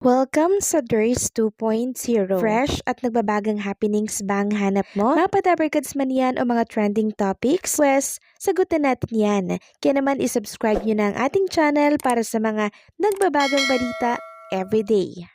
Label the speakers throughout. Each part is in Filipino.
Speaker 1: Welcome sa Durs 2.0. Fresh at nagbabagang happenings bang hanap mo? Mga padabarkads man yan o mga trending topics? Pwes, sagutin natin yan. Kaya naman isubscribe nyo na ang ating channel para sa mga nagbabagang balita everyday.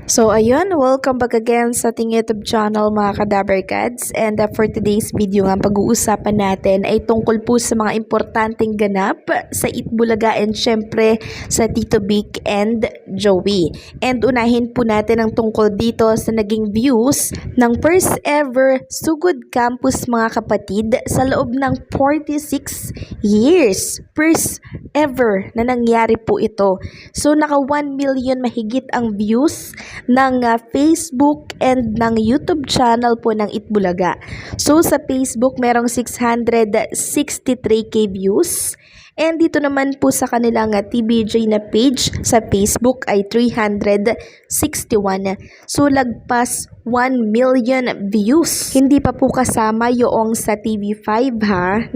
Speaker 1: So ayun, welcome back again sa ating YouTube channel mga kadabarkads, and for today's video nga pag-uusapan natin ay tungkol po sa mga importanteng ganap sa Itbulaga and syempre sa Tito Vic and Joey. And unahin po natin ang tungkol dito sa naging views ng first ever Sugod Campus mga kapatid sa loob ng 46 years. First ever na nangyari po ito. So naka 1 million mahigit ang views ng Facebook and ng YouTube channel po ng Itbulaga. So sa Facebook merong 663k views. And dito naman po sa kanilang TBJ na page sa Facebook ay 361. So lagpas 1 million views. Hindi pa po kasama yung sa TV5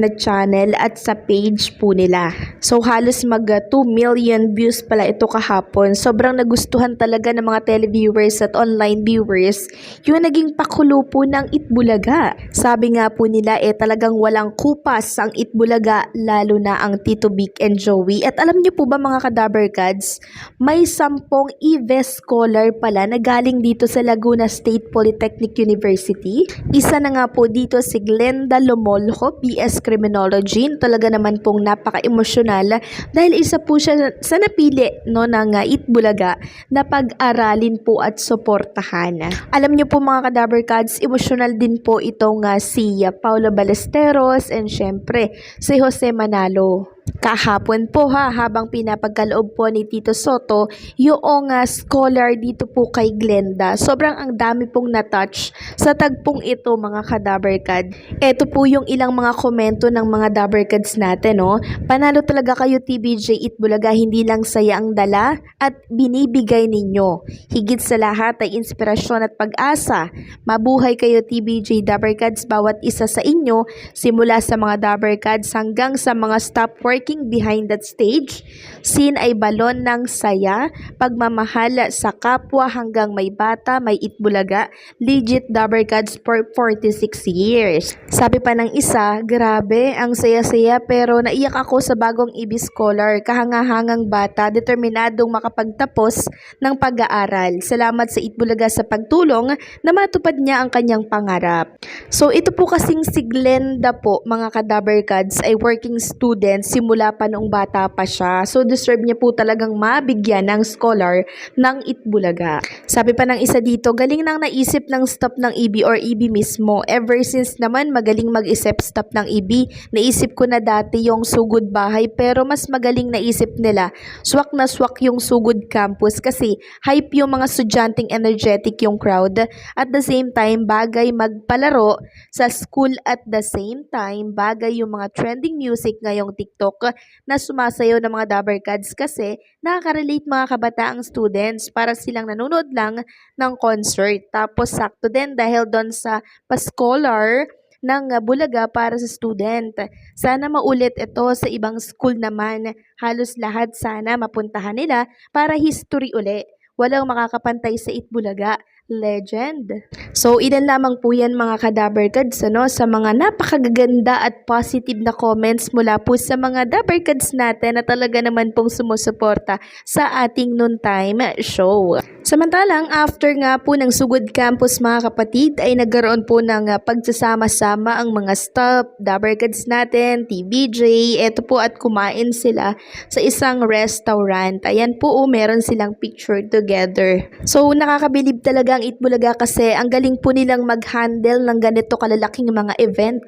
Speaker 1: na channel at sa page po nila. So halos mag 2 million views pala ito kahapon. Sobrang nagustuhan talaga ng mga televiewers at online viewers yung naging pakulo po ng Itbulaga. Sabi nga po nila talagang walang kupas ang Itbulaga, lalo na ang Tito Vic and Joey. At alam niyo po ba mga kadabarkads, may 10 EVES scholar pala na galing dito sa Laguna State Polytechnic University. Isa na nga po dito si Glenda Lomolho, BS Criminology. Talaga naman pong napaka-emosyonal dahil isa po siya sa napili ng Itbulaga na pag-aralin po at suportahan. Alam niyo po mga kadabarkads, emosyonal din po itong si Paula Ballesteros and syempre si Jose Manalo. Kahapon po habang pinapagkaloob po ni Tito Soto yung scholar dito po kay Glenda. Sobrang ang dami pong na-touch sa tagpong ito mga kadabarkad. Ito po yung ilang mga komento ng mga dabarkads natin. Panalo talaga kayo TBJ Itbulaga, hindi lang saya ang dala at binibigay ninyo. Higit sa lahat ay inspirasyon at pag-asa. Mabuhay kayo TBJ dabarkads, bawat isa sa inyo, simula sa mga dabarkads hanggang sa mga stop working behind that stage. Scene ay balon ng saya, pagmamahal sa kapwa hanggang may bata, may Itbulaga, legit dabarkads for 46 years. Sabi pa ng isa, grabe, ang saya-saya pero naiyak ako sa bagong EB scholar, kahangahangang bata, determinadong makapagtapos ng pag-aaral. Salamat sa Itbulaga sa pagtulong na matupad niya ang kanyang pangarap. So ito po kasing si Glenda po mga kadabarkads ay working student simula pa noong bata pa siya. So deserve niya po talagang mabigyan ng scholar ng Itbulaga. Sabi pa ng isa dito, galing nang naisip ng staff ng EB or EB mismo. Ever since naman magaling mag-isip staff ng EB, naisip ko na dati yung sugod bahay pero mas magaling naisip nila. Swak na swak yung sugod campus kasi hype yung mga estudyanteng, energetic yung crowd. At the same time, bagay magpalaro sa school, at the same time, bagay yung mga trending music ngayong TikTok na sumasayaw ng mga dabarkads kasi nakaka-relate mga kabataang students para silang nanonood lang ng concert. Tapos sakto din dahil doon sa pa-scholar ng Bulaga para sa student. Sana maulit ito sa ibang school naman. Halos lahat sana mapuntahan nila para history uli. Walang makakapantay sa Itbulaga. Legend. So, ilan lamang po yan mga kadabarkads sa mga napakagaganda at positive na comments mula po sa mga dabarkads natin na talaga naman pong sumusuporta sa ating noontime show. Samantalang, after nga po ng Sugod Campus mga kapatid, ay nagkaroon po ng pagsasama-sama ang mga staff, dabarkads natin, TBJ, eto po at kumain sila sa isang restaurant. Ayan po, meron silang picture together. So, nakakabilib talaga ang Itbulaga kasi ang galing po nilang mag-handle ng ganito kalalaking mga event.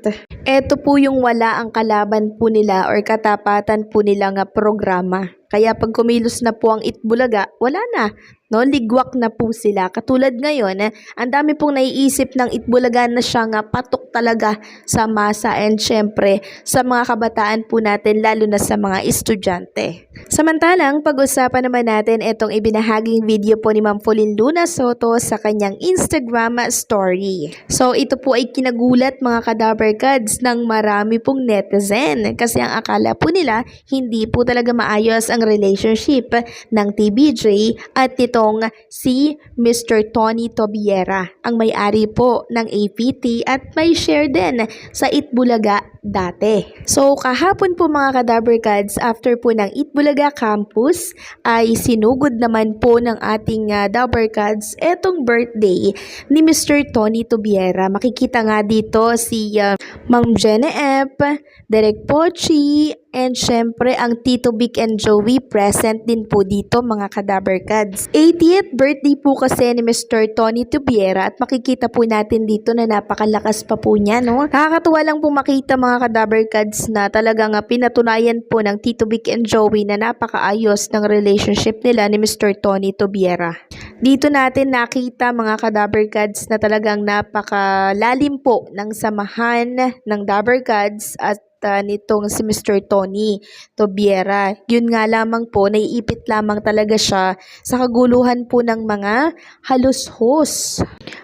Speaker 1: Ito po yung wala ang kalaban po nila or katapatan po nilang programa. Kaya pag kumilos na po ang Itbulaga, wala na. Ligwak na po sila. Katulad ngayon, ang dami pong naiisip ng Itbulaga na siyang patok talaga sa masa and syempre sa mga kabataan po natin lalo na sa mga estudyante. Samantalang pag-usapan naman natin itong ibinahaging video po ni Ma'am Pauline Luna Soto sa kanyang Instagram story. So ito po ay kinagulat mga Kadaberkads ng marami pong netizen kasi ang akala po nila hindi po talaga maayos ang relationship ng TBJ at nitong si Mr. Tony Tobiera, ang may-ari po ng APT at may share din sa Itbulaga dati. So kahapon po mga Kadaberkads, after po ng Itbulaga campus ay sinugod naman po ng ating Daberkads etong birthday ni Mr. Tony Tobiera. Makikita nga dito si Ma'am Jenna F, Derek Pochi, and syempre ang Tito Vic and Joey present din po dito mga Kadaberkads. 80th birthday po kasi ni Mr. Tony Tobiera at makikita po natin dito na napakalakas pa po niya, no? Nakakatuwa lang po makita mga Kadaberkads na talagang pinatunayan po ng Tito Vic and Joey na napakaayos ng relationship nila ni Mr. Tony Tobiera. Dito natin nakita mga Kadaberkads na talagang napakalalim po ng samahan ng Daberkads at nitong si Mr. Tony Tobiera. Yun nga lamang po, naiipit lamang talaga siya sa kaguluhan po ng mga halos-hos.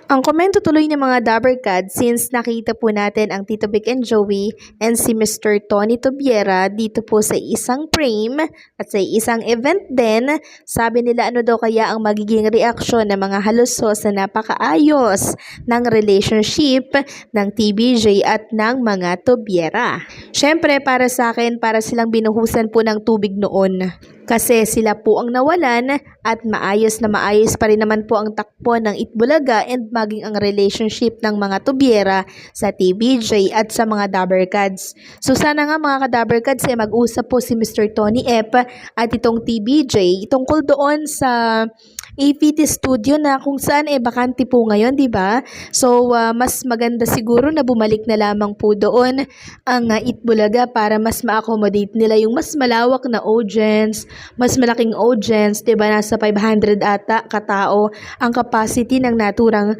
Speaker 1: Ang komento tuloy ng mga Daberkads since nakita po natin ang Tito Vic and Joey and si Mr. Tony Tobiera dito po sa isang frame at sa isang event din, sabi nila ano daw kaya ang magiging reaksyon ng mga halos-hos na napakaayos ng relationship ng TBJ at ng mga Tobiera. Syempre para sa akin, para silang binuhusan po ng tubig noon. Kasi sila po ang nawalan at maayos na maayos pa rin naman po ang takbo ng Itbulaga and maging ang relationship ng mga Tobiera sa TBJ at sa mga Daberkads. So sana nga mga Kadaberkads ay mag-usap po si Mr. Tony F at itong TBJ tungkol doon sa APT studio na kung saan bakante po ngayon, di ba? So mas maganda siguro na bumalik na lamang po doon ang Itbulaga para mas ma-accommodate nila yung mas malawak na audience, mas malaking audience, 'di ba? Nasa 500 ata katao ang capacity ng naturang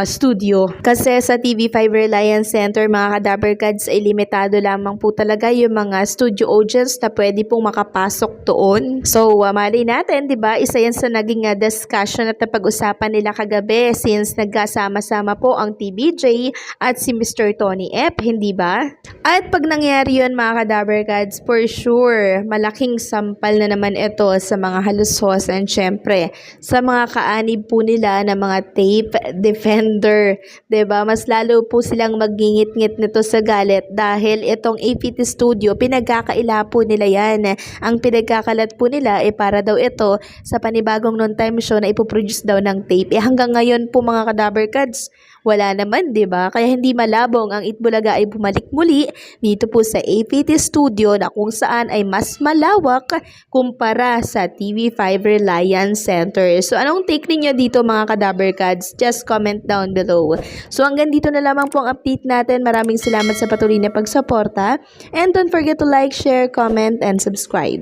Speaker 1: studio. Kasi sa TV5 Reliance Center, mga Kadaberkads, ay limitado lamang po talaga yung mga studio audience na pwede pong makapasok doon. So, malay natin, 'di ba? Isa 'yan sa naging discussion at napag-usapan nila kagabi since nagkasama-sama po ang TBJ at si Mr. Tony F, hindi ba? At pag nangyari 'yon, mga Kadaberkads, for sure, malaking sampal na naman ito sa mga halos-hos and syempre sa mga kaanib po nila na mga tape defender, 'di ba? Mas lalo po silang magngingit-ngit nito sa galit dahil itong APT Studio pinagkakaila po nila yan. Ang pinagkakalat po nila para daw ito sa panibagong non-time show na ipoproduce daw ng tape. Hanggang ngayon po mga Kadaberkads, wala naman, 'di ba? Kaya hindi malabong ang Itbulaga ay bumalik muli dito po sa APT Studio na kung saan ay mas malawak kumpara sa TV5 Reliance Center. So anong take ninyo dito mga Kadaberkads? Just comment down below. So hanggang dito na lamang po ang update natin. Maraming salamat sa patuloy na pagsuporta and don't forget to like, share, comment, and subscribe.